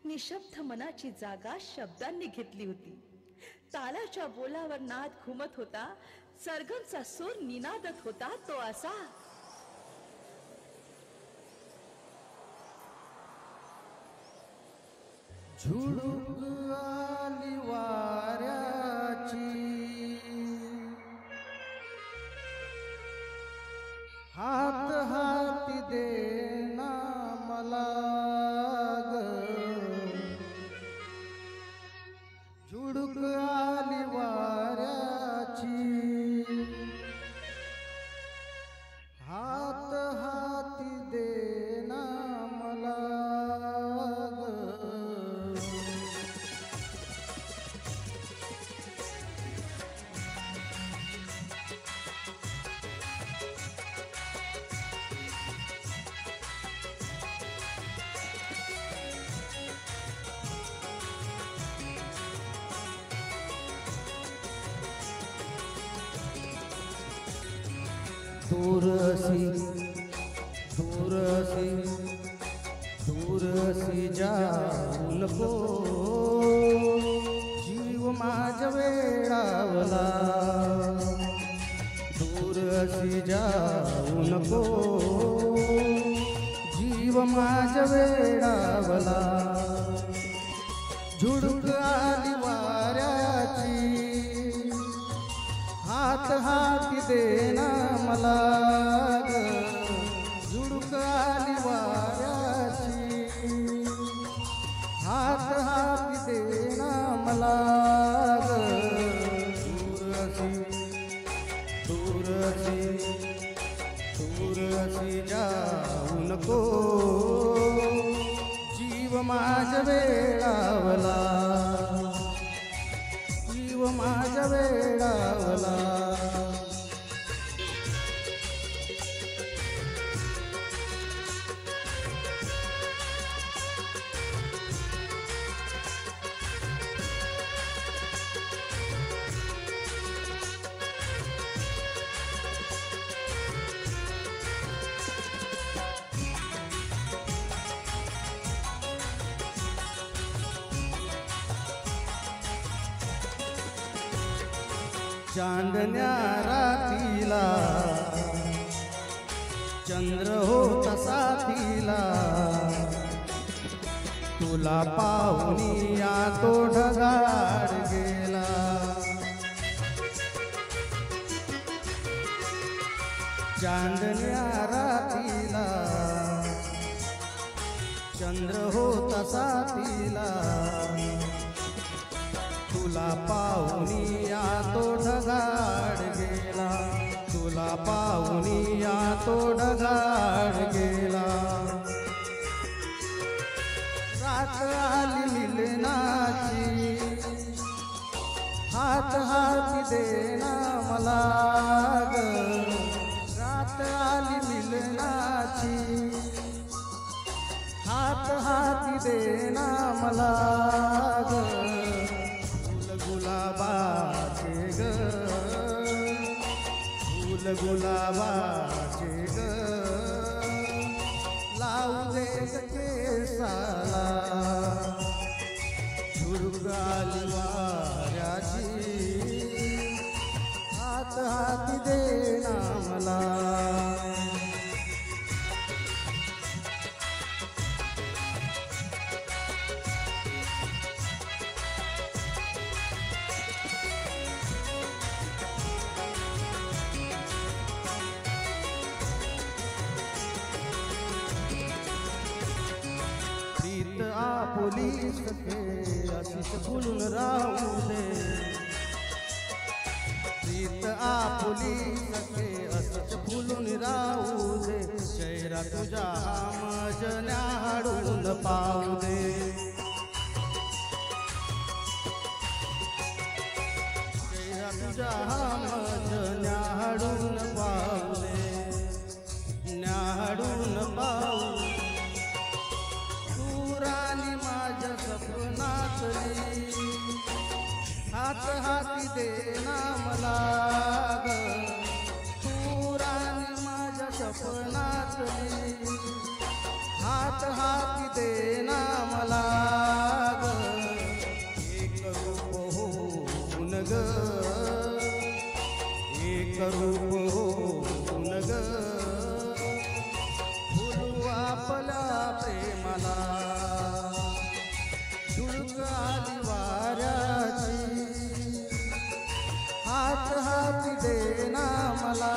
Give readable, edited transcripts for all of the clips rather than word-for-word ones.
निशब्द मनाची जागा शब्दांनी घेतली होती. तालाच्या बोलावर नाद घुमत होता. सरगमचा सूर निनादत होता तो असा. झुळूक आली वाऱ्याची, हात हाती देना मला ग. झुळूक आली वाऱ्याची, हात हाती देना मला ग. दूरसी दूरसी दूरसी जाऊ नको, जीव माझ्या वेडावला. दूरसी जाऊ नको, जीव माझ्या वेडावला. झुळूक आली वाऱ्याची, हात हाती देना मला ग. झुळूक आली वाऱ्याची, हात हाती देना मला ग. दूरसी दूरसी दूरसी जाऊ नको, जीव माझ्या वेडावला. जीव माझ्या वेडावला. चांदण्या रातीला चंद्र होता साथीला, तुला पाहुनिया तो ढगाळ गेला. चांदण्या रातीला चंद्र होता साथीला, तुला पाहुनिया तो ढगाळ गेला. तुला पाहुनिया तो ढगाळ गेला. रात आली मिलनाची, हात हाती देना मला ग. रात आली मिलनाची, हात हाती देना मला ग. गुलाबाचे ग, फूल गुलाबाचे ग, लावू दे केसाला. झुळूक आली वाऱ्याची, हात हाती देना मला. प्रीत आपुली सखे अशीच फुलून राहू दे. प्रीत आपुली सखे अशीच फुलून राहू दे. चेहरा तुझ्या मजन्या हाडून पाहू दे. चेहरा तुझ्या मजन्या हाडून पाहू दे. न्याहाडून पाहू माझ्या सपनातली, हात हाती देना मला ग. तू राणी माझ्या सपनातली, हात हाती देना मला. एकरूप होऊन ग फुलू आपल्या प्रेमाला झुळूक आली वाऱ्याची हात हाती देना मला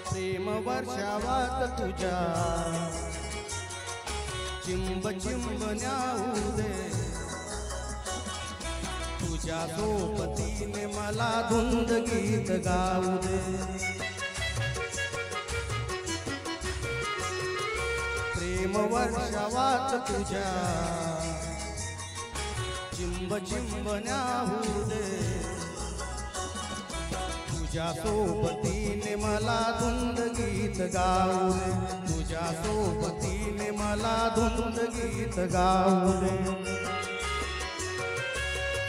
प्रेम वर्षावात तुझ्या चिंब चिंबण्या उदे तुझ्या सोबतीने मला धुंद गीत गाऊ दे प्रेम वर्षावात तुझ्या चिंब चिंबण्या उदे तुझ्या सोबतीने मला धुंद गीत गाऊ दे तुझ्या सोबतीने मला धुंद गीत गाऊ दे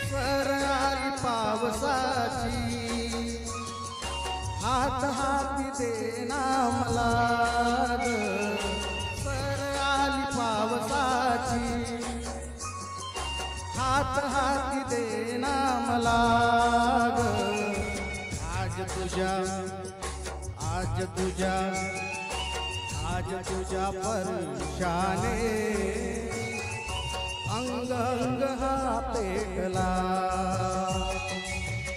सर आली पावसाची हात हाती देना मला ग सर आली पावसाची हात हाती देना मला ग आज तुझ्या परशाने अंग अंग हा पेटला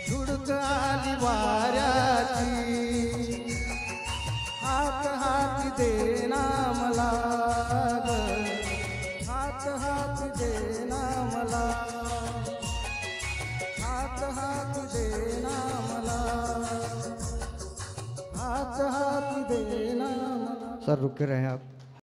झुळूक आली वाऱ्याची हात हाती देना मला ग हात हाती देना मला हात हाती देना मला हाथ हाथ देना। सर रुके रहे आप।